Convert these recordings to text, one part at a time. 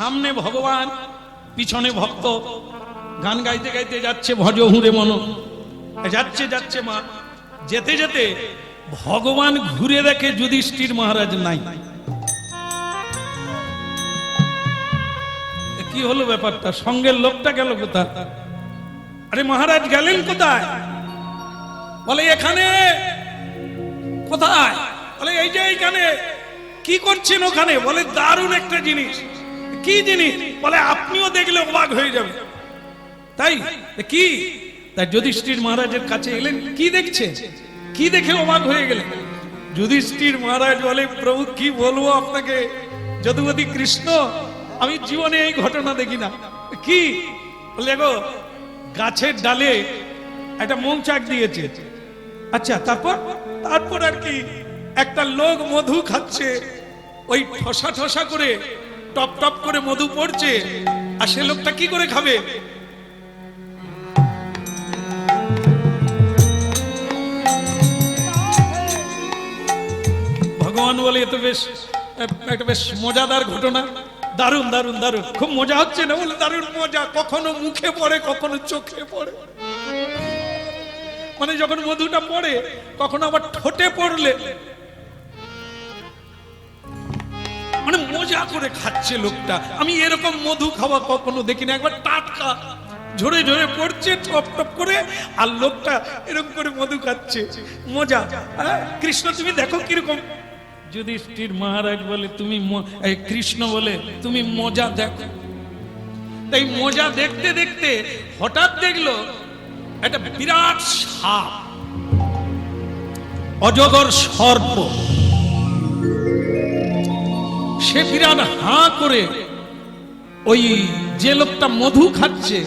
সামনে ভগবান, পিছনে ভক্ত, গান গাইতে গাইতে যাচ্ছে ভজ হুঁড়ে মন। যাচ্ছে যাচ্ছে মা, যেতে যেতে ভগবান ঘুরে দেখে যুধিষ্ঠির মহারাজ নাই। কি হলো ব্যাপারটা? সঙ্গের লোকটা গেল কোথায়? আরে মহারাজ গেলেন কোথায়? বলে এখানে। কোথায়? বলে এই যে এইখানে। কি করছেন ওখানে? বলে দারুণ একটা জিনিস। কি জিনিস? বলে আপনিও দেখলে অবাক হয়ে যাবে। তাই কি? তাই যুধিষ্ঠির মহারাজের কাছে এলেন। কি দেখছে? কি দেখে অবাক হয়ে গেলেন? যুধিষ্ঠির মহারাজ বলে প্রভু কি বলবো আপনাকে, যদুপতি কৃষ্ণ, আমি জীবনে এই ঘটনা দেখি না। কি? বলে গো, গাছের ডালে একটা মৌচাক দিয়েছে। আচ্ছা, তারপর? তারপর আর কি, একটা লোক মধু খাচ্ছে, ওই ঠসা ঠসা করে টপ টপ করে মধু পড়ছে। আর সে লোকটা কি করে খাবে? ভগবান বলে এ তো বেশ একটা বেশ মজাদার ঘটনা। দারুণ দারুণ দারুণ, খুব মজা হচ্ছে না? বলে দারুণ মজা। কখনো মুখে পড়ে, কখনো চোখে পড়ে। মানে যখন মধুটা পড়ে, কখনো আবার ঠোঁটে পড়লে, মানে মজা করে খাচ্ছে লোকটা। আমি এরকম মধু খাওয়া কখনো দেখিনি। একবার টাটকা ঝরে ঝরে পড়ছে টপ টপ করে, আর লোকটা এরকম করে মধু খাচ্ছে। মজা। কৃষ্ণ তুমি দেখো কিরকম। যুধিষ্ঠির মহারাজ বলে তুমি, কৃষ্ণ বলে তুমি মজা দেখো। তাই মজা দেখতে দেখতে হঠাৎ দেখলো একটা বিরাট সাপ, অজগর সর্প। সে বিরাট হাঁ করে ওই যে লোকটা মধু খাচ্ছে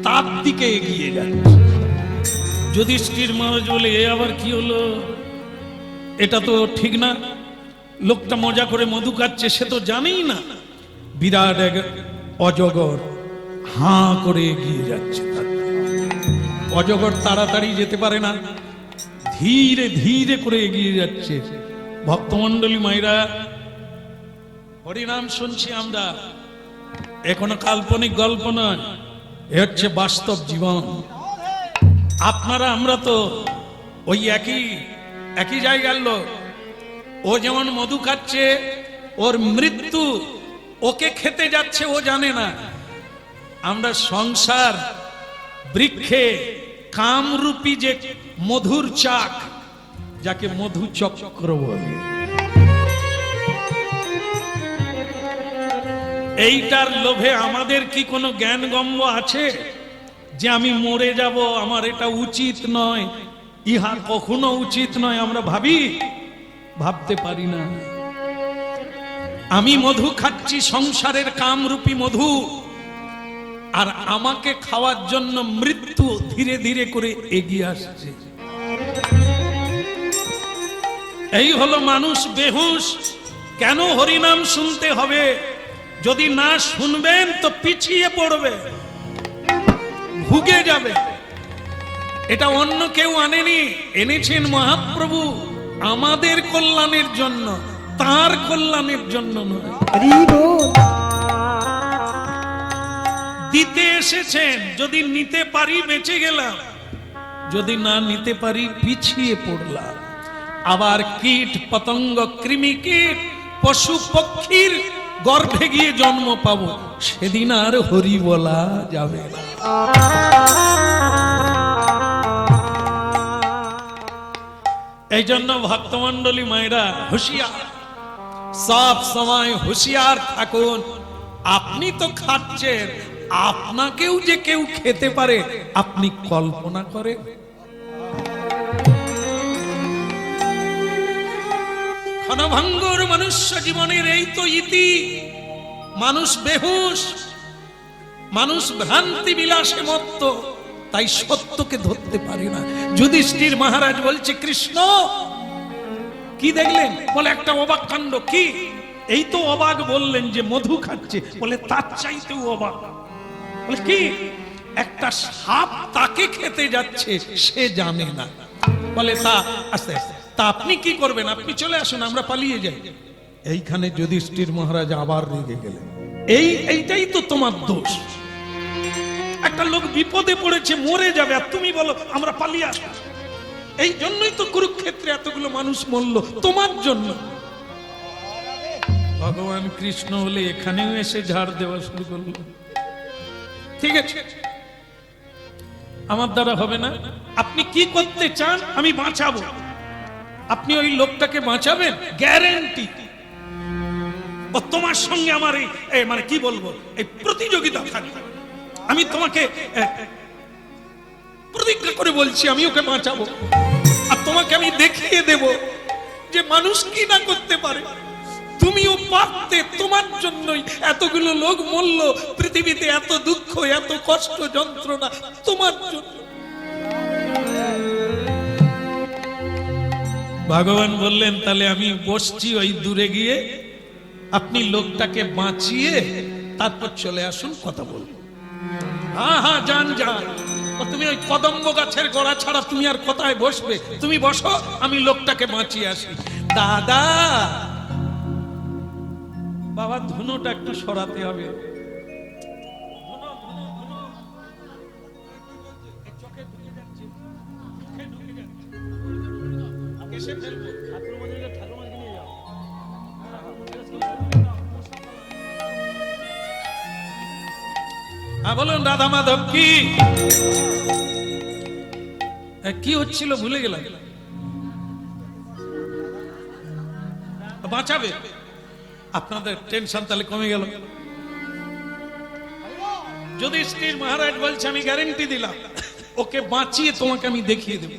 তার দিকে এগিয়ে যাচ্ছে। যুধিষ্ঠির মহারাজ বলে এ আবার কি হলো? এটা তো ঠিক না। লোকটা মজা করে মধু খাচ্ছে, সে তো জানেই না। বিরাট এক অজগর হাঁ করে এগিয়ে যাচ্ছে। অজগর তাড়াতাড়ি যেতে পারে না, ধীরে ধীরে করে এগিয়ে যাচ্ছে। ভক্তমন্ডলী মায়েরা, হরিনাম শুনছি আমরা, এ কোনো কাল্পনিক গল্প নয়, এ হচ্ছে বাস্তব জীবন। আপনারা আমরা তো ওই একই জায়গার লোক। ও যেমন মধু খাচ্ছে, ওর মৃত্যু ওকে খেতে যাচ্ছে, ও জানে না। আমরা সংসার বৃক্ষে কামরূপী যে মধুর চাক, যাকে মধু চক্র বলে, এইটার লোভে আমাদের কি কোনো জ্ঞানগম্য আছে যে আমি মরে যাব, আমার এটা উচিত নয়, ইহা কখনো উচিত নয়? আমরা ভাবতে পারি না। আমি মধু খাচ্ছি, সংসারের কামরূপী মধু, আর আমাকে খাওয়ার জন্য মৃত্যু ধীরে ধীরে করে এগিয়ে আসছে। এই হলো মানুষ বেহুশ। কেন হরিনাম শুনতে হবে? যদি না শুনবেন তো পিছিয়ে পড়বে, ভুগে যাবে। এটা অন্য কেউ আনেনি, এনেছেন মহাপ্রভু আমাদের কল্যাণের জন্য, তার কল্যাণের জন্য নয়। দিতে এসেছেন, যদি নিতে পারি বেঁচে গেলাম, যদি না নিতে পারি পিছিয়ে পড়লাম। আবার কীট পতঙ্গ, কৃমি কীট, পশু পক্ষীর গর্ভে গিয়ে জন্ম পাবো, সেদিন আর হরি বলা যাবে না। এই জন্য ভক্তমন্ডলী মায়েরা হুঁশিয়ার, সব সময় হুঁশিয়ার থাকুন। আপনি তো খাচ্ছেন, আপনাকেও যে কেউ খেতে পারে আপনি কল্পনা করেন? ক্ষণভঙ্গুর মনুষ্য জীবনের এই তো ইতি। মানুষ বেহুশ, মানুষ ভ্রান্তি বিলাসে মত্ত, তাই সত্যকে ধরতে পারে না। যুধিষ্ঠির মহারাজ বলছে কৃষ্ণ কি দেখলেন? বলে একটা অবাক কাণ্ড। কি? এই তো অবাক বললেন যে মধু খাচ্ছে, বলে তার চাইতেও অবাক। বলে কি? একটা সাপ তাকে খেতে যাচ্ছে, সে জানে না। বলে তা আস্তে আস্তে, তা আপনি কি করবেন? আপনি চলে আসুন, আমরা পালিয়ে যাই। এইখানে যুধিষ্ঠির মহারাজ আবার রেগে গেলেন। এইটাই তো তোমার দোষ। একটা লোক বিপদে পড়েছে, মরে যাবে, আর তুমি বলো আমরা পালিয়ে আসবো। এই জন্যই তো কুরুক্ষেত্রে এতগুলো মানুষ মরল, তোমার জন্য। ভগবান কৃষ্ণ হলে এখানেও এসে ঝাড় দেওয়া শুরু করলো। ঠিক আছে, আমার দ্বারা হবে না। আপনি কি করতে চান? আমি বাঁচাবো। আপনি ওই লোকটাকে বাঁচাবেন, গ্যারেন্টি। ও তোমার সঙ্গে আমার এই মানে কি বলবো, এই প্রতিযোগিতা থাকবে। আমি তোমাকে প্রতিজ্ঞা করে বলছি আমি ওকে বাঁচাবো, আর তোমাকে আমি দেখিয়ে দেব যে মানুষ কি না করতে পারে। তুমিও পারতে, তোমার জন্যই এতগুলো লোক মরল পৃথিবীতে, এত দুঃখ, এত কষ্ট, যন্ত্রণা তোমার জন্য। ভগবান বললেন তাহলে আমি বসছি ওই দূরে গিয়ে, আপনি লোকটাকে বাঁচিয়ে তারপর চলে আসুন, কথা বলবো। হ্যাঁ হ্যাঁ, যান যান। তুমি ওই কদম্ব গাছের গোড়া ছাড়া তুমি আর কোথায় বসবে? তুমি বসো, আমি লোকটাকে বাঁচিয়ে আসি। দাদা, বাবা ধুনোটা একটু সরাতে হবে। বলুন রাধা মাধব কি কি হচ্ছিল ভুলে গেলাম। বাঁচাবে, আপনাদের টেনশন তাহলে কমে গেল। যুধিষ্ঠির মহারাজ বলছে আমি গ্যারেন্টি দিলাম, ওকে বাঁচিয়ে তোমাকে আমি দেখিয়ে দেব,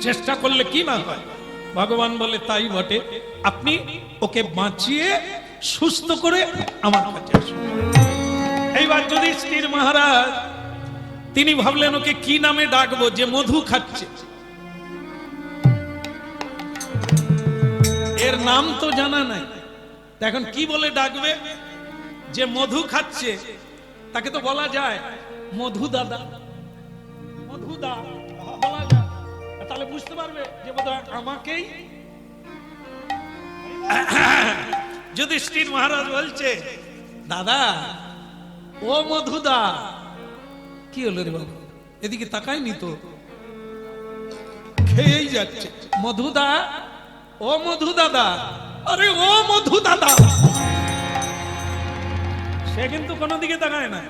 চেষ্টা করলে কি না হয়। ভগবান বলে তাই বটে, আপনি ওকে বাঁচিয়ে সুস্থ করে আমার কাছে আসুন। এইবার যুধিষ্ঠির মহারাজ তিনি ভাবলেন ওকে কি নামে ডাকবো, যে মধু খাচ্ছে। এর নাম তো জানা নাই, এখন কি বলে ডাকবে? যে মধু খাচ্ছে তাকে তো বলা যায় মধু দাদা, মধু দা বলা যায়, তাহলে বুঝতে পারবে যে বোধহয় আমাকেই। যুধিষ্ঠির মহারাজ বলছে দাদা, ও মধুদা। কি হলো রে বাবা, এদিকে তাকায়নি তো, খেয়েই যাচ্ছে। মধুদা, ও মধু দাদা, আরে ও মধু দাদা। সে কিন্তু কোনো দিকে তাকায় না।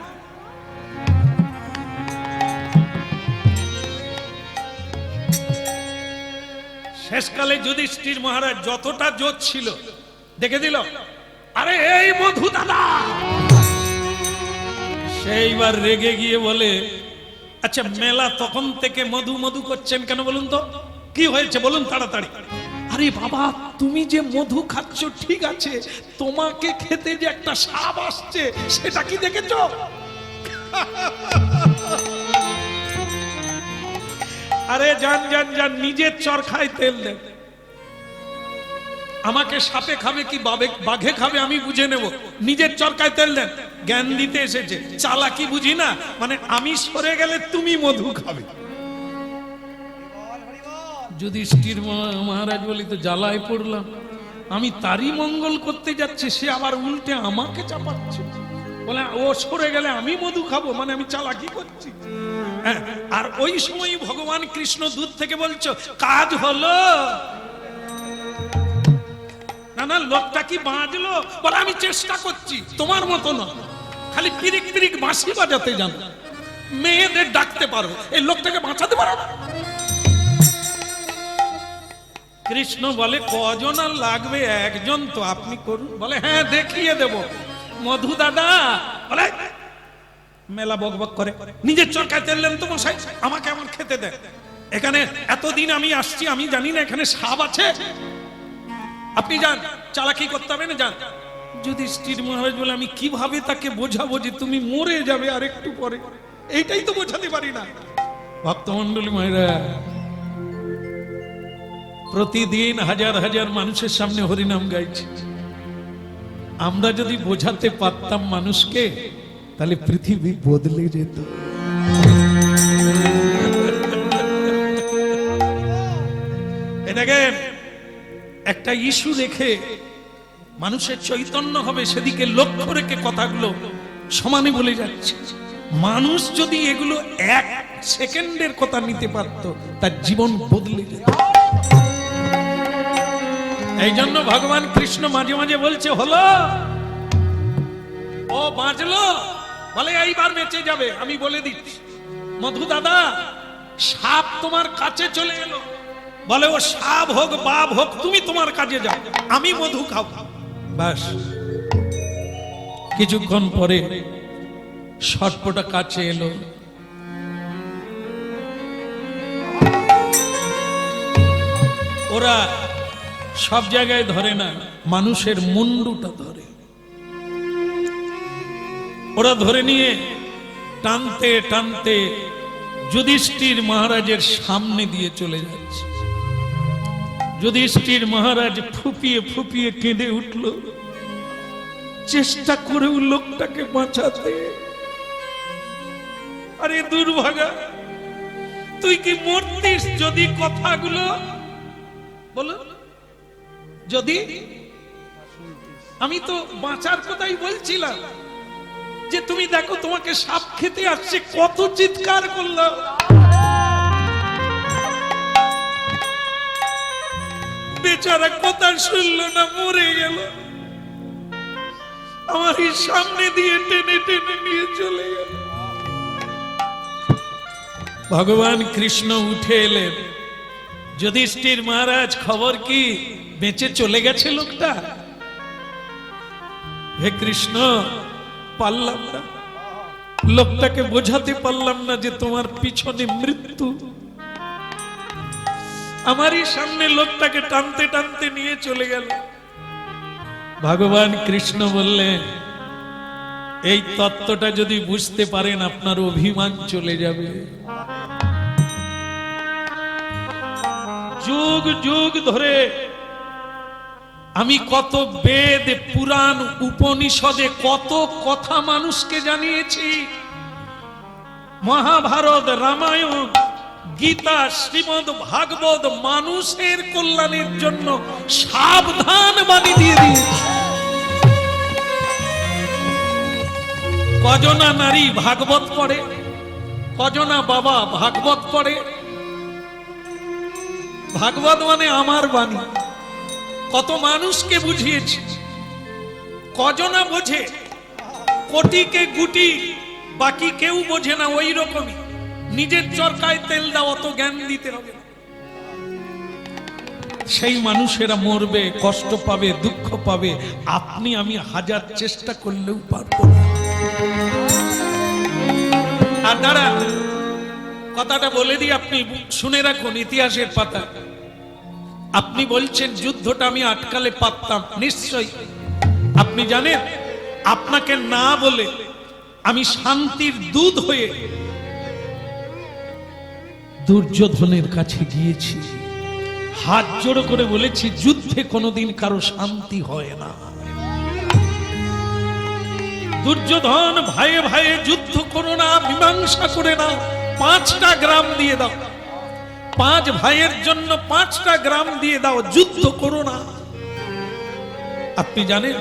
শেষকালে যুধিষ্ঠির মহারাজ যতটা জোর ছিল দেখে দিল, আরে এই মধু দাদা। সেইবার রেগে গিয়ে বলে, আচ্ছা মেলা তখন থেকে মধু মধু করছেন কেন বলুন তো, কি হয়েছে বলুন তাড়াতাড়ি। আরে বাবা, তুমি যে মধু খাচ্ছ ঠিক আছে, তোমাকে খেতে যে একটা সাপ আসছে সেটা কি দেখেছো? আরে যান যান যান, নিজের চরখায় তেল দেন। আমাকে সাপে খাবে কি বাঘে খাবে আমি বুঝে নেব, নিজের চরকায় তেল দেন। জ্ঞান দিতে এসেছে, চালাকি বুঝি না, মানে আমি সরে গেলে তুমি মধু খাবে। যুধিষ্ঠির মহারাজ বলি তো জ্বালায় পড়লাম, আমি তারই মঙ্গল করতে যাচ্ছি, সে আবার উল্টে আমাকে চাপাচ্ছে। বলে ও সরে গেলে আমি মধু খাবো, মানে আমি চালাকি করছি। হ্যাঁ, আর ওই সময় ভগবান কৃষ্ণ দূর থেকে বলছো কাজ হলো না। না, লোকটা কি বাঁচলো? বলে আমি চেষ্টা করছি, তোমার মতো না, খালি পিরিক পিরিক বাঁশি বাজাতে জানো, মেয়েদের ডাকতে পারো, এই লোকটাকে বাঁচাতে পারো না। কৃষ্ণ বলে কজন আর লাগবে, একজন তো, আপনি করুন। বলে হ্যাঁ দেখিয়ে দেব। মধু দাদা বলে মেলা বকবক করে, নিজের চরকায় তেললেন তো মশাই, আমাকে আমার খেতে দেয়। এখানে এতদিন আমি আসছি, আমি জানি না এখানে সাপ আছে। আপনি যান, চালাকি করতে হবে না, যান। যুধিষ্ঠির মহারাজ বলে আমি কিভাবে তাকে বোঝাবো যে তুমি মরে যাবে আর একটু পরে, এইটাই তো বোঝাতে পারি না। ভক্তমন্ডলী মায়েরা, প্রতিদিন হাজার হাজার মানুষের সামনে হরিনাম গাইছে। আমরা যদি বোঝাতে পারতাম মানুষকে, তাহলে পৃথিবী বদলে যেত। দেখেন, একটা ইস্যু রেখে মানুষের চৈতন্য হবে, সেদিকে লক্ষ্য রেখে কথাগুলো সমানে বলে যাচ্ছে। মানুষ যদি এগুলো এক সেকেন্ডের কথা নিতে পারত, তার জীবন বদলে যেত। এই জন্য ভগবান কৃষ্ণ মাঝে মাঝে বলছে, হলো ও বাঁচলো, বলে এইবার বেঁচে যাবে। আমি বলে দিচ্ছি, মধু দাদা, সাপ তোমার কাছে চলে এলো, বলে ও সাপ হোক বাপ হোক, তুমি তোমার কাজে যাও, আমি মধু খাও। বাস, কিছুক্ষণ পরে সর্পটা কাছে এলো। ওরা সব জায়গায় ধরে না, মানুষের মুন্ডুটা ধরে। ওরা ধরে নিয়ে টানতে টানতে যুধিষ্ঠির মহারাজের সামনে দিয়ে চলে যাচ্ছে। যুধিষ্ঠির মহারাজ ফুপিয়ে ফুপিয়ে কেঁদে উঠল, চেষ্টা করেও লোকটাকে বাঁচাতে। আরে দুর্ভাগা, তুই কি মরতিস যদি কথাগুলো বলো, যদি আমি তো বাঁচার কথাই বলছিলাম, যে তুমি দেখো তোমাকে সাপ খেতে আসছে, কত চিৎকার করলাম। বেচারা কথা শুনলো না, মরে গেল। আমার সামনে দিয়ে টেনে টেনে নিয়ে চলে গেল। ভগবান কৃষ্ণ উঠে এলেন। যুধিষ্ঠির মহারাজ, খবর কি, বেঁচে চলে গেছে লোকটা? হে কৃষ্ণ, পারলাম না, লোকটাকে বোঝাতে পারলাম না যে তোমার পিছনে মৃত্যু। আমারই সামনে লোকটাকে টানতে টানতে নিয়ে চলে গেল। ভগবান কৃষ্ণ বললেন, এই তত্ত্বটা যদি বুঝতে পারেন, আপনার অভিমান চলে যাবে। যুগ যুগ ধরে আমি কত বেদ, পুরাণ, উপনিষদে কত কথা মানুষকে জানিয়েছি। মহাভারত, রামায়ণ, গীতা, শ্রীমদ ভাগবত মানুষের কল্যাণের জন্য সাবধান বাণী দিয়ে দিয়েছি। কজনা নারী ভাগবত পড়ে, কজনা বাবা ভাগবত পড়ে। ভাগবত মানে আমার বাণী। কত মানুষকে বুঝিয়েছি, কজনা বোঝে, কোটিকে গুটি, বাকি কেউ বোঝে না। ওই রকমই নিজের চরকায় তেল দাও, অত জ্ঞান দিতে হবে। সেই মানুষেরা মরবে, কষ্ট পাবে, দুঃখ পাবে। আপনি আমি হাজার চেষ্টা করলেও পারবো না। আর দাঁড়া, কথাটা বলে দিই, আপনি শুনে রাখুন ইতিহাসের পাতা। আপনি বলছেন যুদ্ধটা আমি আটকালে পারতাম, নিশ্চয়ই। আপনি জানেন, আপনাকে না বলে আমি শান্তির দূত হয়ে দুর্যোধনের কাছে গিয়েছি, হাত জোড়ো করে বলেছি, যুদ্ধে কোনোদিন কারো শান্তি হয় না। দুর্যোধন, ভাইয়ে ভাইয়ে যুদ্ধ করো না, মীমাংসা করে না, 5টা গ্রাম দিয়ে দাও, 5 ভাইয়ের জন্য 5টা গ্রাম দিয়ে দাও, যুদ্ধ করো না। আপনি জানেন,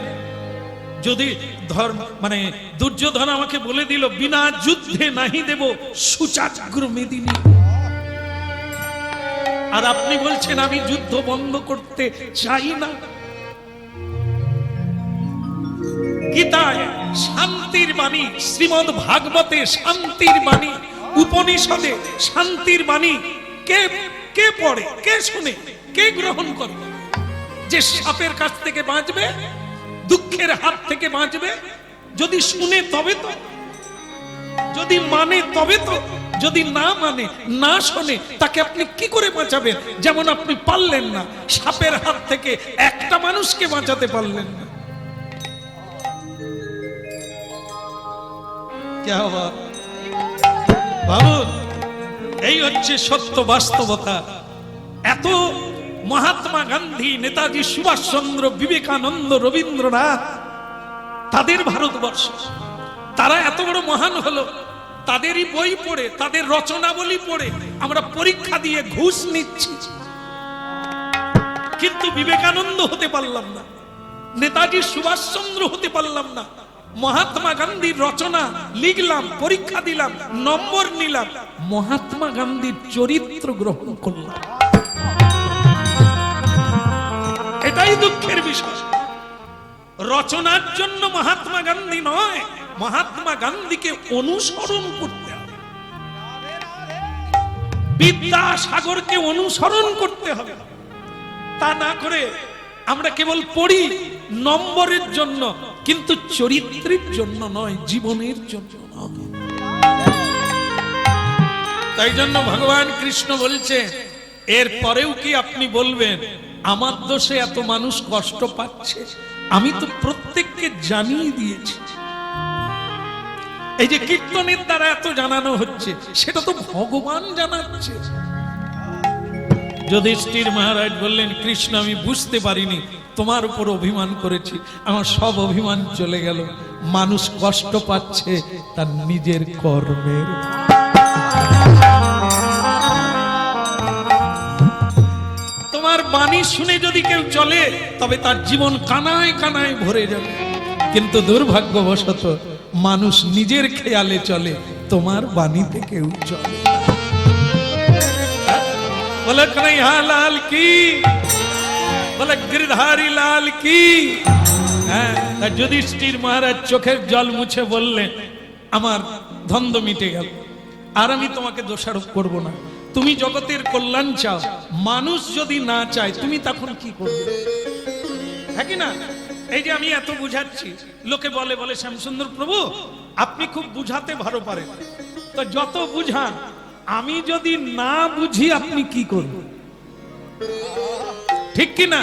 যদি ধর্ম মানে দুর্যোধন আমাকে বলে দিল, বিনা যুদ্ধে নাহি দেব সুচাগ্র মেদিনী। আর আপনি বলছেন আমি যুদ্ধ বন্ধ করতে চাই না। গীতায় শান্তির বাণী, শ্রীমদ ভাগবতে শান্তির বাণী, উপনিষদে শান্তির বাণী কে কে পড়ে, কে শুনে, কে গ্রহণ করে? যে সাপের কাছ থেকে বাঁচবে, দুঃখের হাত থেকে বাঁচবে, যদি শুনে তবে তো, যদি মানে তবে তো, যদি না মানে, না শোনে, তাকে আপনি কি করে বাঁচাবেন? যেমন আপনি পারলেন না, সাপের হাত থেকে একটা মানুষকে বাঁচাতে পারলেন না। ভাবুন, এই হচ্ছে সত্য বাস্তবতা। এত মহাত্মা গান্ধী, নেতাজি সুভাষচন্দ্র, বিবেকানন্দ, রবীন্দ্রনাথ, তাদের ভারতবর্ষ, তারা এত বড় মহান হলো, তাদেরই বই পড়ে, তাদের রচনাবলী পড়ে আমরা পরীক্ষা দিয়ে ঘুষ নিচ্ছি, কিন্তু বিবেকানন্দ হতে পারলাম না। নেতাজি সুভাষচন্দ্র হতে পারলাম না, মহাত্মা গান্ধীর রচনা লিখলাম, পরীক্ষা দিলাম, নম্বর নিলাম, মহাত্মা গান্ধীর চরিত্র গ্রহণ করলাম। এটাই দুঃখের বিষয়। রচনার জন্য মহাত্মা গান্ধী নয়, মহাত্মা গান্ধীকে অনুসরণ করতে হবে, বিদ্যাসাগরকে অনুসরণ করতে হবে। তা না করে আমরা কেবল পড়ি নম্বরের জন্য, কিন্তু চরিত্রের জন্য নয়, জীবনের জন্য নয়। তাই জন্য ভগবান কৃষ্ণ বলছে, এর পরেও কি আপনি বলবেন আমার দোষে এত মানুষ কষ্ট পাচ্ছে? আমি তো প্রত্যেককে জানিয়ে দিয়েছি। এই যে কীর্তনের দ্বারা এত জানানো হচ্ছে, সেটা তো ভগবান জানাচ্ছে। যুধিষ্ঠির মহারাজ বললেন, কৃষ্ণ আমি বুঝতে পারিনি, তোমার উপর অভিমান করেছি, আমার সব অভিমান চলে গেল। মানুষ কষ্ট পাচ্ছে তার নিজের কর্মের। তোমার বাণী শুনে যদি কেউ চলে, তবে তার জীবন কানায় কানায় ভরে যাবে। কিন্তু দুর্ভাগ্যবশত মানুষ নিজের খেয়ালে চলে, তোমার বাণীতে কেউ চলে। বলে কन्हैया लाल की, বলে गिरधारी लाल की। হ্যাঁ, যুধিষ্ঠির মহারাজ চোখের জল মুছে বললেন, আমার দ্বন্দ্ব মিটে গেল, আর আমি তোমাকে দোষারোপ করব না। তুমি জগতের কল্যাণ চাও, মানুষ যদি না চায় তুমি তখন কি করবে? হ্যাঁ কি না? এই যে আমি এত বুঝাচ্ছি, লোকে বলে বলে শ্যামসুন্দর প্রভু আপনি খুব বুঝাতে ভালো পারেন, তো যত বুঝান, আমি যদি না বুঝি আপনি কি করবেন? ঠিক কি না?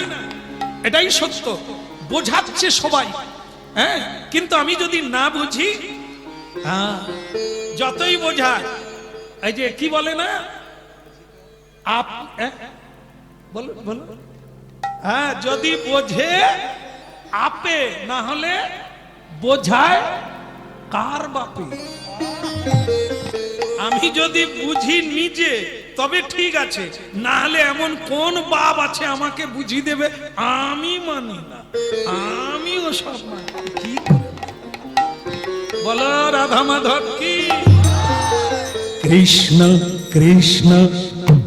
এটাই সত্য। বোঝাচ্ছে সবাই, হ্যাঁ, কিন্তু আমি যদি না বুঝি, হ্যাঁ, যতই বোঝায়, এই যে কি বলে না, বলো বলো, হ্যাঁ, যদি বোঝে আপে, না হলে বোঝায় কার বাপে। আমি যদি বুঝি নিজে তবে ঠিক আছে, না হলে এমন কোন বাপ আছে আমাকে বুঝিয়ে দেবে? আমি মানি না, আমিও সব মানি। কি করে বলো রাধা মাধব কি? কৃষ্ণ কৃষ্ণ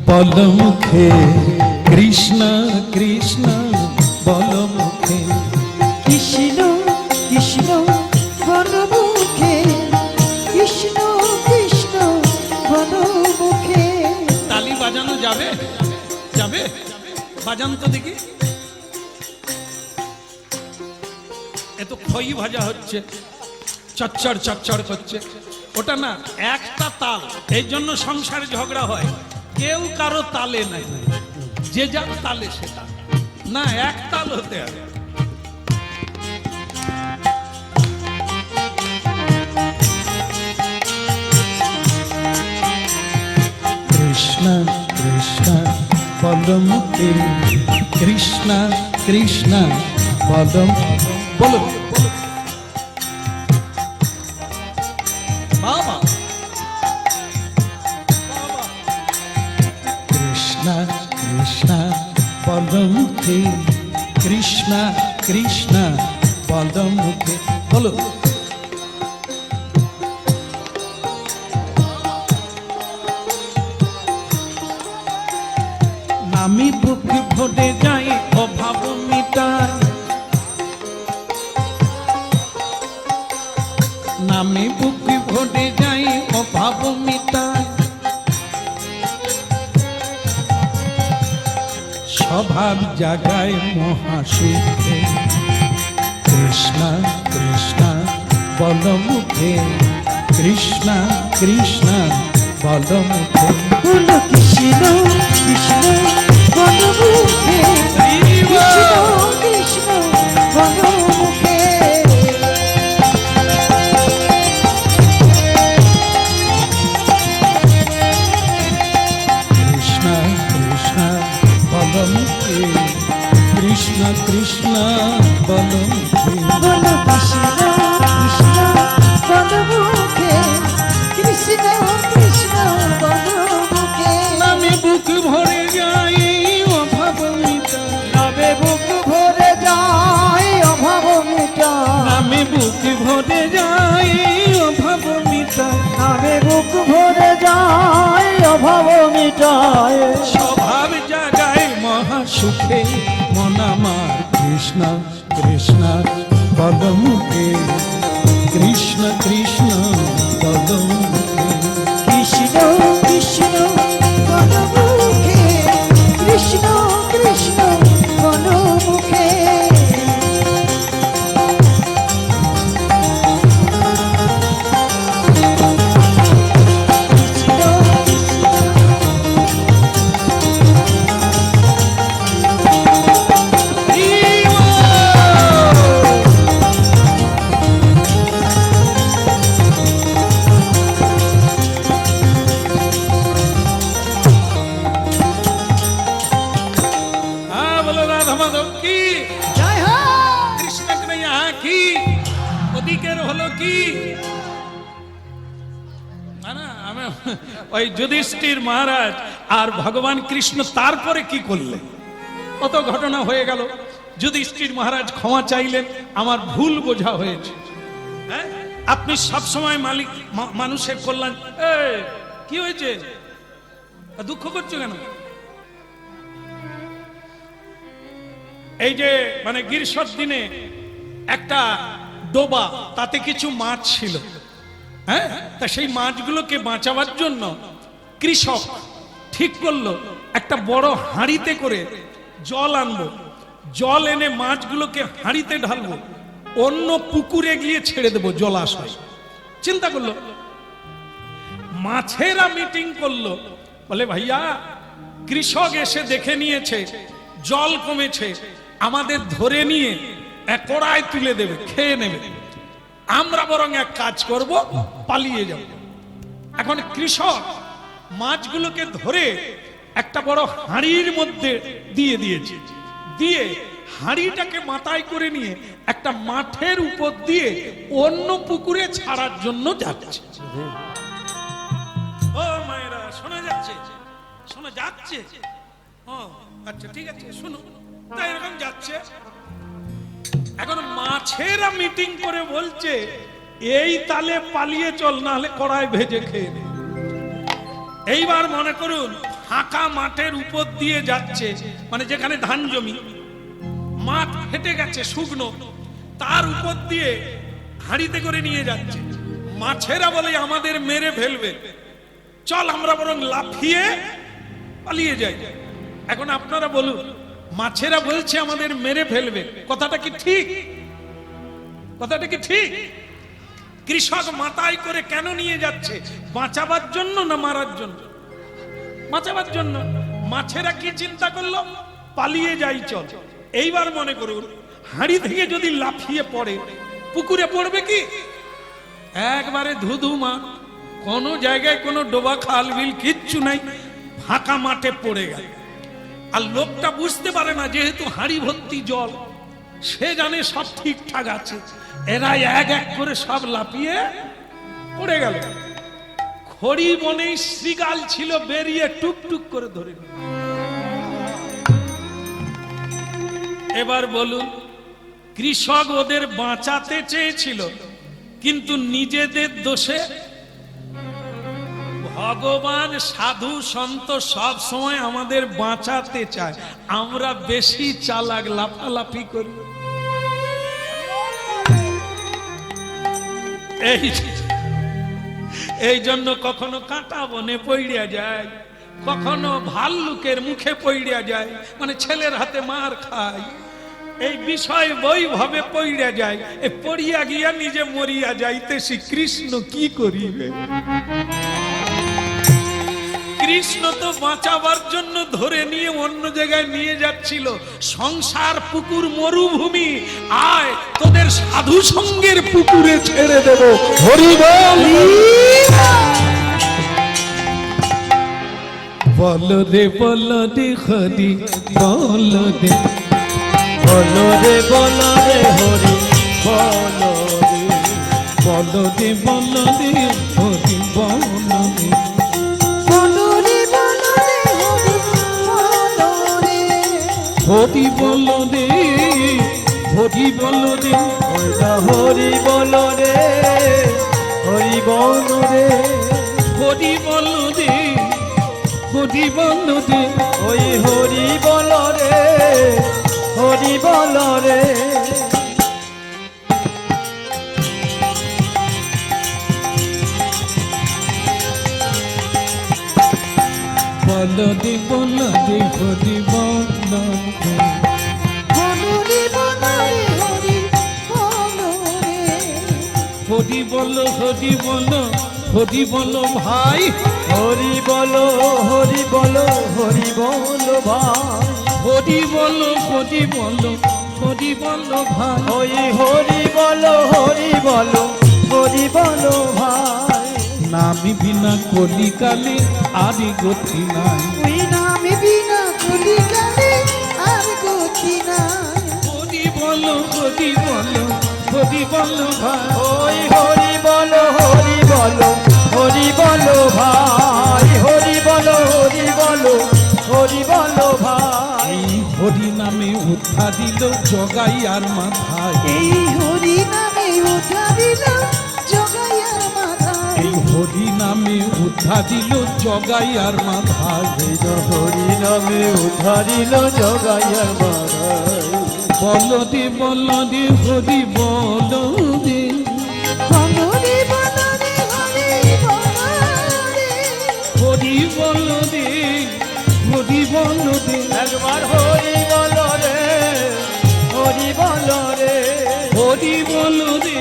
বল মুখে, কৃষ্ণ কৃষ্ণ বল মুখে, কৃষ্ণ কৃষ্ণ বল মুখে, কৃষ্ণ কৃষ্ণ বল মুখে। তালি বাজানো যাবে? যাবে? বাজান তো দেখি। এত খই ভাজা হচ্ছে, চচ্চড় চচ্চড় করছে, ওটা না একটা তাল। এই জন্য সংসারে ঝগড়া হয়, কেউ কারো তালে নাই, যে যার তালে সেটা না, এক তাল হতে হবে। কৃষ্ণ কৃষ্ণ বল মুখে, কৃষ্ণ কৃষ্ণ বল, বলো বাবা, কৃষ্ণ কৃষ্ণ বল মুখে, কৃষ্ণ কৃষ্ণ বল মুখে, বলো। আমি বুক ভরে যাই অভাব মিটাই, নামে বুক ভরে যাই অভাব মিটাই, স্বভাব জাগায় মহাসুখে, কৃষ্ণ কৃষ্ণ বল মুখে, কৃষ্ণ কৃষ্ণ বল মুখে, বলো কৃষ্ণ কৃষ্ণ বল মুখে, কৃষ্ণ কৃষ্ণ বল মুখে। কৃষ্ণ কৃষ্ণ বল মুখে, কৃষ্ণ কৃষ্ণ বল মুখে, বলো কৃষ্ণ কৃষ্ণ বল মুখে, কৃষ্ণ কৃষ্ণ বল মুখে। নামে বুক ভরে যাই অভাব মিটাই, নামে বুক ভরে যায় কৃষ্ণ কৃষ্ণ বলো মুখে, কৃষ্ণ কৃষ্ণ বলো মুখে। কৃষ্ণ কৃষ্ণ বলো মুখে, কৃষ্ণ কৃষ্ণ বলো মুখে। হ্যাঁ বলো রাধা মাধব কি, জয় হো। কৃষ্ণ কৃষ্ণ কি, ওদিকের হলো কি? না না, আমি ওই যুধিষ্ঠির মহারাজ আর ভগবান কৃষ্ণ তারপরে কি করলেন, কত ঘটনা হয়ে গেল। যুধিষ্ঠির মহারাজ ক্ষমা চাইলেন, আমার ভুল বোঝা হয়েছে। হ্যাঁ, আপনি সবসময় মালিক মানুষের কল্যাণ। কি হয়েছে, দুঃখ করছো কেন? এই যে মানে গ্রীষ্মের দিনে একটা ডোবা, তাতে কিছু মাছ ছিল। হ্যাঁ, তা সেই মাছগুলোকে বাঁচাবার জন্য কৃষক ঠিক করলো একটা বড় হাঁড়িতে করে জল আনবো, জল এনে মাছগুলোকে হাঁড়িতে ঢালবো, অন্য পুকুরে গিয়ে ছেড়ে দেবো জলাশয়। চিন্তা করলো, মাছেরা মিটিং করলো, বলে ভাইয়া কৃষক এসে দেখে নিয়েছে জল কমেছে, আমাদের ধরে নিয়ে এক কড়ায় তুলে দেবে, খেয়ে নেবে। আমরা বরং এক কাজ করব, পালিয়ে যাব। এখন কৃষক মাছগুলোকে ধরে একটা বড় হাঁড়ির মধ্যে দিয়ে দিয়েছে, দিয়ে হাঁড়িটাকে মাথায় করে নিয়ে একটা মাঠের উপর দিয়ে অন্য পুকুরে ছাড়ার জন্য যাচ্ছে। ও মায়েরা, শোনা যাচ্ছে? শোনা যাচ্ছে? ও আচ্ছা, ঠিক আছে, শুনো। তাই এরকম যাচ্ছে। এখন মাছেরা মিটিং করে বলছে, এই তালে পালিয়ে চল, না হলে কড়াই ভেজে খেয়ে নে। এইবার মনে করুন ফাঁকা মাঠের উপর দিয়ে যাচ্ছে, মানে যেখানে ধান জমি, মাঠ ফেটে গেছে শুকনো, তার উপর দিয়ে হাঁড়িতে করে নিয়ে যাচ্ছে। মাছেরা বলে আমাদের মেরে ফেলবে, চল আমরা বরং লাফিয়ে পালিয়ে যাই। এখন আপনারা বলুন, মাছেরা বলছে আমাদের মেরে ফেলবে, কথাটা কি ঠিক? কথাটা কি ঠিক? কৃষক মাথায় করে কেন নিয়ে যাচ্ছে? বাঁচাবার জন্য না মারার জন্য? বাঁচাবার জন্য। মাছেরা কি চিন্তা করলো? পালিয়ে যাই চল। এইবার মনে করুন হাঁড়ি থেকে যদি লাফিয়ে পড়ে, পুকুরে পড়বে কি? একবারে ধুধুমা, কোনো জায়গায় কোনো ডোবা খাল বিল কিচ্ছু নাই, ফাঁকা মাঠে পড়ে গেল। আর লোকটা বুঝতে পারে না, যেহেতু হাঁড়ি ভর্তি জল, সে জানে সব ঠিকঠাক আছে। এরা এক এক করে সব লাফিয়ে পড়ে গেল। খড়ি বনেই শ্রীগাল ছিল, বেরিয়ে টুকটুক করে ধরে নিল। এবার বলুন, কৃষক ওদের বাঁচাতে চেয়েছিল, কিন্তু নিজেদের দোষে। ভগবান সাধু সন্ত সব সময় আমাদের বাঁচাতে চায়, আমরা বেশি চালাক, লাফালাফি করি। এই জন্য কখনো কাঁটা বনে পড়িয়া যায়, কখনো ভাল্লুকের মুখে পড়িয়া যায়, মানে ছেলের হাতে মার খায়। এই বিষয় বৈভাবে পড়িয়া যায়, এ পড়িয়া গিয়া নিজে মরিয়া যাইতে শ্রীকৃষ্ণ কি করিবে? কৃষ্ণ তো বাঁচাবার জন্য ধরে নিয়ে অন্য জায়গায় নিয়ে যাচ্ছিল। সংসার পুকুর মরুভূমি, আয় তোদের সাধু সঙ্গের পুকুরে ছেড়ে দেব। হরি বল। বল রে বল রে হরি বল রে, বল রে বল রে হরি বল রে, বল রে বল রে হরি বল রে, হরি বল রে, হরি বল রে, হরি বল রে, হরি বল রে, হরি বল রে, হরি বল রে, ওই হরি বল রে, হরি বল রে। বলো রে বলো রে হরি বলো রে বনরে বনরে হরি বনরে হরি বলো হরি বলো হরি বলো ভাই হরি বলো হরি বলো হরি বলো ভাই হরি বলো হরি বলো হরি বলো ভাই ওই হরি বলো হরি বলো হরি বলো ভাই নামি বিনা কলিকালে আর গতি নাই ওই নামে বিনা কলিকালে আর গতি নাই হরি বলো হরি বলো হরি বলো ভাই ওই হরি বলো হরি বলো হরি বলো ভাই হরি বলো হরি বলো হরি বলো ভাই এই হরি নামে উঠা দিল জগাই আর মাথায় এই হরি নামে উঠা দিল জগাইয়ার মাথায় এই হরি নামে উঠা দিল জগাই আর মাথায় এই হরি নামে উদ্ধারিল জগাইয়ার মারাই বলো রে বলো রে হরি বলো রে বনরে বনরে হরি বনরে হরি বলো রে হরি বলো রে একবার হরি বলো রে হরি বলো রে হরি বলো রে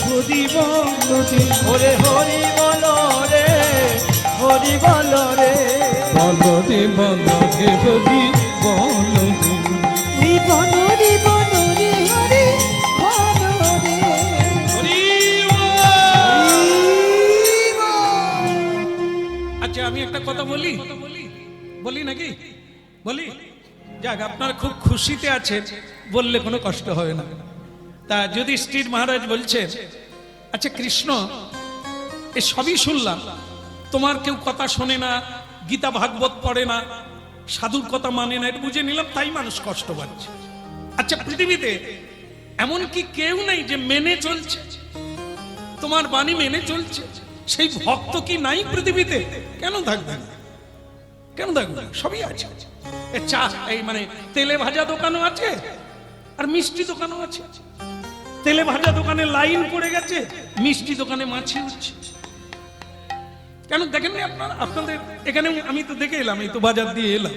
হরি বলো রে ওরে হরি বলো রে হরি বলো রে বলো রে বলো রে হরি বলো রে ওই বনরে বনরে হরি বনরে আচ্ছা আমি একটা কথা বলি বলি নাকি বলি যাক আপনারা খুব খুশিতে আছেন বললে কোনো কষ্ট হবে না তা যুধিষ্ঠির মহারাজ বলছেন আচ্ছা কৃষ্ণ এ সবই শুনলাম তোমার কেউ কথা শোনে না গীতা ভাগবত পড়ে না সাধুর কথা মানে না এটা বুঝে নিলাম তাই মানুষ কষ্ট পাচ্ছে আচ্ছা পৃথিবীতে এমন কি কেউ নেই যে মেনে চলছে তোমার বাণী মেনে চলছে সেই ভক্ত কি নাই পৃথিবীতে কেন থাকবে না কেন থাকবে না? সবই আছে এ চা এই মানে তেলে ভাজা দোকানও আছে আর মিষ্টি দোকানও আছে তেলে ভাজা দোকানে লাইন পড়ে গেছে মিষ্টি দোকানে মাছি উঠছে কেন দেখেননি আপনারা আপনাদের এখানে আমি তো দেখে এলাম এই তো বাজার দিয়ে এলাম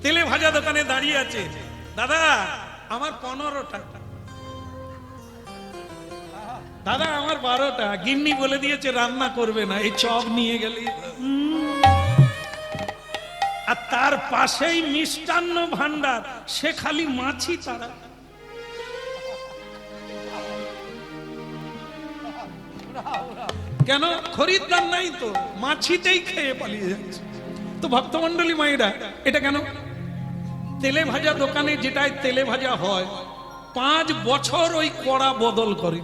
তেলে ভাজা দোকানে দাঁড়িয়ে আছে দাদা আমার 15 টাকা দাদা আমার 12টা গিন্নি বলে দিয়েছে রান্না করবে না এই চপ নিয়ে গেলে আর তার পাশেই মিষ্টান্ন ভান্ডার সে খালি মাছি তারা কেন খরিদ্দার নাই তো মাছিতেই খেয়ে পালিয়ে যাচ্ছে তো ভক্তমন্ডলী মায়েরা এটা কেন তেলে ভাজা দোকানে যেটাই তেলে ভাজা হয় 5 বছর ওই কড়া বদল করে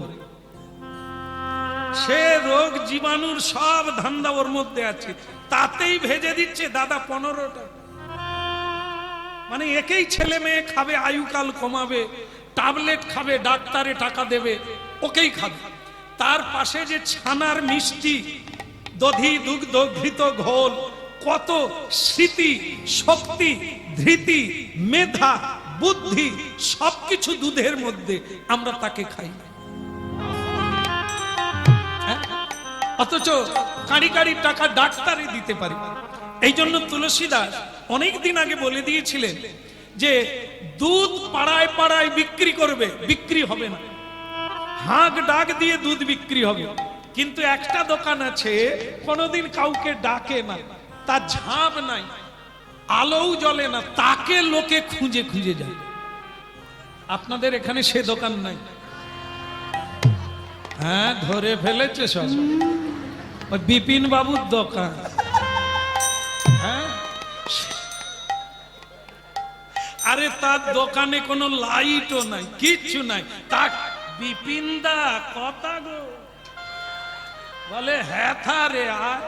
সে রোগ জীবাণুর সব ধান্দা ওর মধ্যে আছে তাতেই ভেজে দিচ্ছে দাদা 15 টাকা মানে একেই ছেলে মেয়ে খাবে আয়ুকাল কমাবে ট্যাবলেট খাবে ডাক্তারে টাকা দেবে ওকেই খাবে তার পাশে যে ছানার মিষ্টি দধি দুগ্ধ ঘৃত ঘোল কত স্মৃতি শক্তি ধৃতি মেধা বুদ্ধি সবকিছু দুধের মধ্যে আমরা তাকে খাই অথচ কাঁড়ি কাঁড়ি টাকা ডাক্তারে দিতে পারি এই জন্য তুলসীদাস অনেক দিন আগে বলে দিয়েছিলেন যে দুধ পাড়ায় পাড়ায় বিক্রি করবে বিক্রি হবে না হাঁক ডাক দিয়ে দুধ বিক্রি হবে কিন্তু একটা দোকান আছে কোনোদিন কাউকে ডাকে না তার ঝাঁপ নাই আলোও জ্বলে না তাকে লোকে খুঁজে খুঁজে যায় আপনাদের এখানে সে দোকান নাই হ্যাঁ ধরে ফেলেছে সব ওই বিপিন বাবুর দোকান হ্যাঁ আরে তার দোকানে কোনো লাইটও নাই কিচ্ছু নাই তা বিপিন দা কথা গো বলে হ্যাঁ রে আর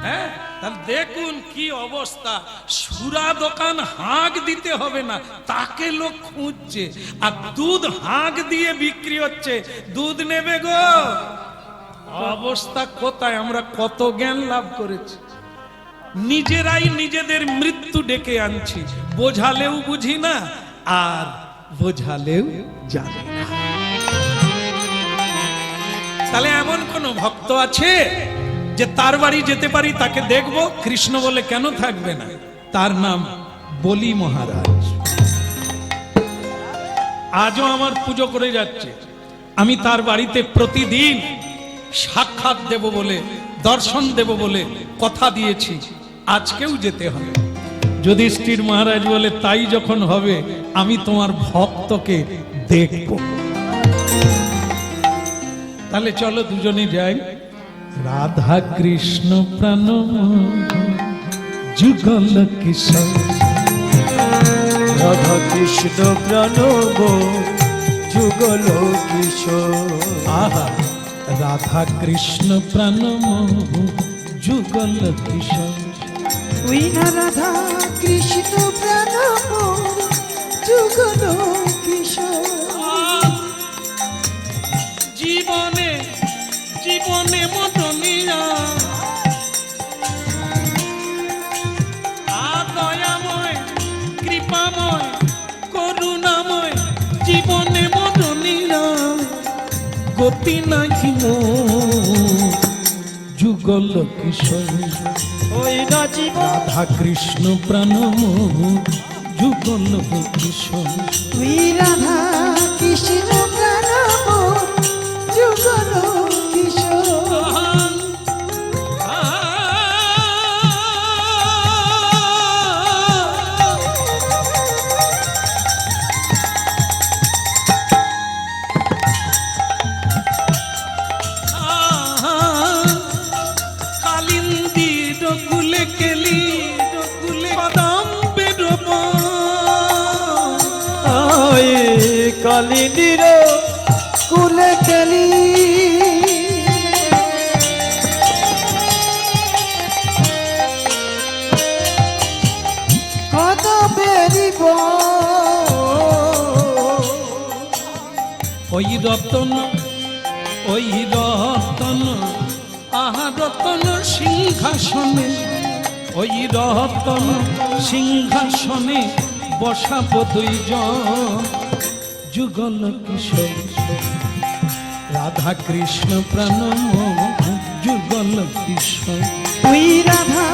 হ্যাঁ তাহলে দেখুন কি অবস্থা সুরা দোকান হাঁক দিতে হবে না তাকে লোক খুঁজছে আর দুধ হাঁক দিয়ে বিক্রি হচ্ছে দুধ নেবে গো অবস্থা কোথায় আমরা কত জ্ঞান লাভ করেছি নিজেরাই নিজেদের মৃত্যু ডেকে আনছি বোঝালেও বুঝি না আর বোঝালেও জানি না তাহলে এমন কোন ভক্ত আছে যে তার বাড়ি যেতে পারি, তাকে দেখব, কৃষ্ণ বলে কেন থাকবে না? তার নাম বলি মহারাজ। আজও আমার পুজো করে যাচ্ছে। আমি তার বাড়িতে প্রতিদিন সাক্ষাৎ দেব বলে, দর্শন দেব বলে কথা দিয়েছি, আজকেও যেতে হবে। যুধিষ্ঠির মহারাজ বলে তাই যখন হবে, আমি তোমার ভক্তকে দেখব। তাহলে চলো দুজনে যাই। রাধা কৃষ্ণ প্রাণ যুগল কিশোর, রাধা কৃষ্ণ প্রণব যুগল কিশোর। আহা, রাধা কৃষ্ণ প্রাণ যুগল কিশোর। ওই না রাধা কৃষ্ণ প্রাণ মোর যুগল কিশোর। জীবনে জীবনে মদনিয়া দয়াময় কৃপাময় করুণাময়, জীবনে মদনিয়া গতি নাহি মোর যুগল কিশোর। ওই না জীবন রাধা কৃষ্ণ প্রাণ যুগল কিশোর। ওই রাধা কৃষ্ণ প্রাণ মোর যুগল কিশোর। কালিন্দি রকুলে কেলি রকুলে বাদাম বেরোব, কালিনীর কুলে কেলি কত বেরিব ওই রতন ওই রতন আহা রতন সিংহাসনে, ওই রতন সিংহাসনে বসাবো দুইজন যুগল কিশোর। রাধা কৃষ্ণ প্রাণ যুগল কিশোর। ওই রাধা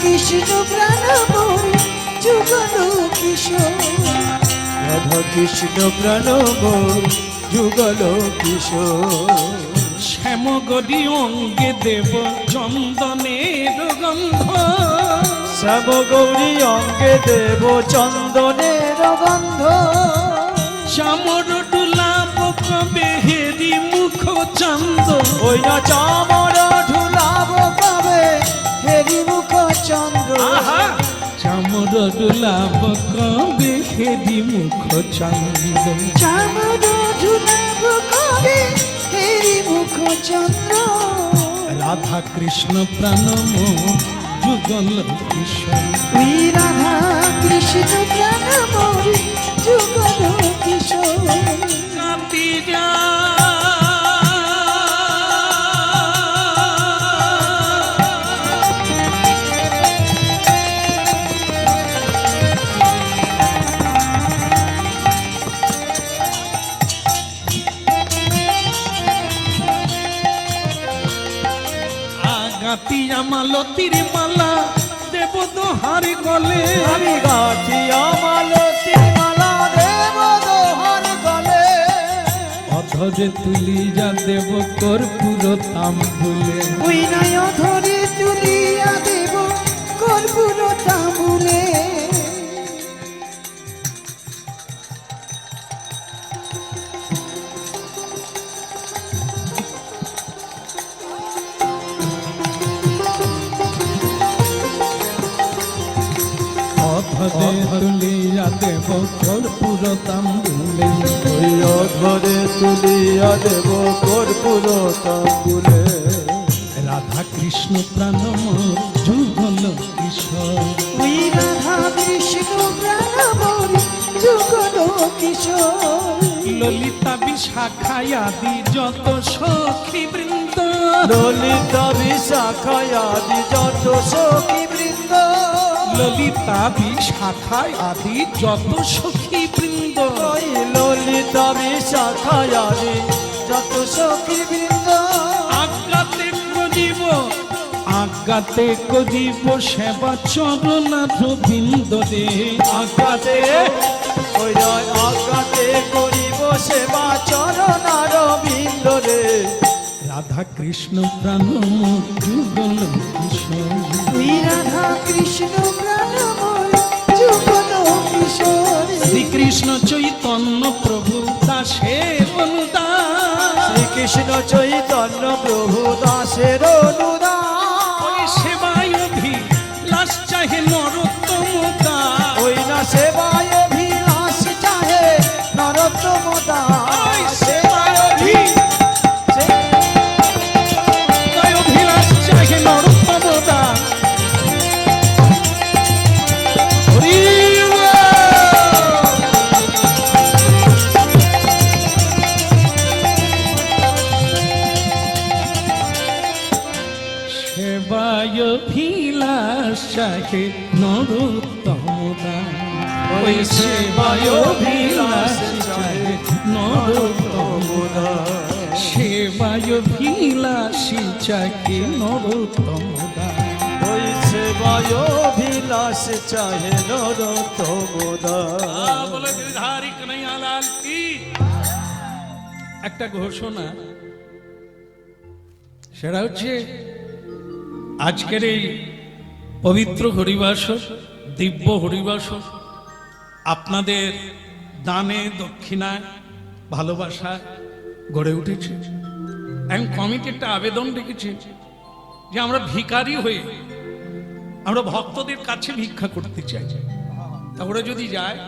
কৃষ্ণ প্রাণ মোর যুগল কিশোর। রাধা কৃষ্ণ প্রণব যুগল কিশোর। শ্যামগরি অঙ্গে দেব চন্দনের গন্ধ, শ্যাম গৌরী অঙ্গে দেব চন্দনের গন্ধ চামর ডুলাব কবে হেরি মুখ চান্দ, ওই না চামর ঢুলাব কবে হেরি মুখ চন্দ্র। আহা চামর ডুলাব কবে হেরি মুখ চান্দ। চামর ঝুলাব কবে হেরি মুখ চন্দ্র। রাধা কৃষ্ণ প্রাণ যুগল কিশোর। ওই রাধা কৃষ্ণ প্রাণ মোর যুগল কিশোর। কাঁদি যা আগাতি আমালতির মালা দেব দোহার গলে, আমি গাছি আমালতির মালা দেব দোহার গলে। অধরে তুলি যা দেব কর্পূর তাম্বুলে, ওই নয় ধরে তুলিয়া দেব কর্পূর তাম্বুলে। অধরে তুলিয়া দেব কর্পূর তাম্বুলে। ওই অধরে তুলিয়া দেব কর্পূর তাম্বুলে। রাধা কৃষ্ণ প্রাণ যুগল কিশোর। ওই রাধা কৃষ্ণ প্রাণ মোর যুগল কিশোর। ললিতা বিশাখায় আদি যত সখী বৃন্দ, ললিতা বিশাখায় আদি যত সখী বৃন্দ। ললিতা বিশাখায় আদি যত সখী বৃন্দ, ওই ললিতা বিশাখায় আদি যত সখী বৃন্দ। আজ্ঞাতে প্রজীব আজ্ঞাতে করিব সেবা চরণার বৃন্দ দে আজ্ঞাতে ওই জয় আজ্ঞাতে করিব সেবা চরণার বিন্দ রে রাধা কৃষ্ণ প্রাণ যুগল কিশোর ওই রাধা কৃষ্ণ প্রাণময় যুগল কিশোর শ্রীকৃষ্ণ চৈতন্য প্রভু দাসের অনুদান শ্রীকৃষ্ণ চৈতন্য প্রভু দাসের অনুদান ওই সেবায় অভিলাষ চাহে নরোত্তম দাস ওই না সেবায় অভিলাষ চাহে নরোত্তম দাস সেবায় অভিলাষ চাহে নরোত্তম দাস হরি সেবায় অভিলাষ চাহে নরোত্তম দাস ওই সেবায় অভিলাষ চাহে নরোত্তম দাস সেবায় অভিলাষী চাহে নরোত্তম দাস ওই সেবায় অভিলাষ চাহে নরোত্তম দাস বলে ধারি কন্হैया लाल की একটা ঘোষণা, সেটা হচ্ছে আজকের এই পবিত্র হরিবাস, দিব্য হরিবাস আপনাদের দানে দক্ষিণায় ভালোবাসা গড়ে উঠেছে। আমি কমিটি একটা আবেদন রেখেছি যে আমরা ভিখারি হয়ে আমরা ভক্তদের কাছে ভিক্ষা করতে চাই। তারপরে যদি যায়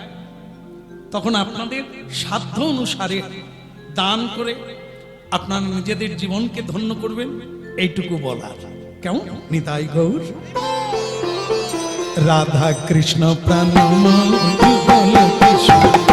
তখন আপনাদের সাধ্য অনুসারে দান করে আপনারা নিজেদের জীবনকে ধন্য করবেন, এইটুকু বলার। কেমন? নিতাই গৌর। রাধা কৃষ্ণ প্রাণ যুগল কিশোর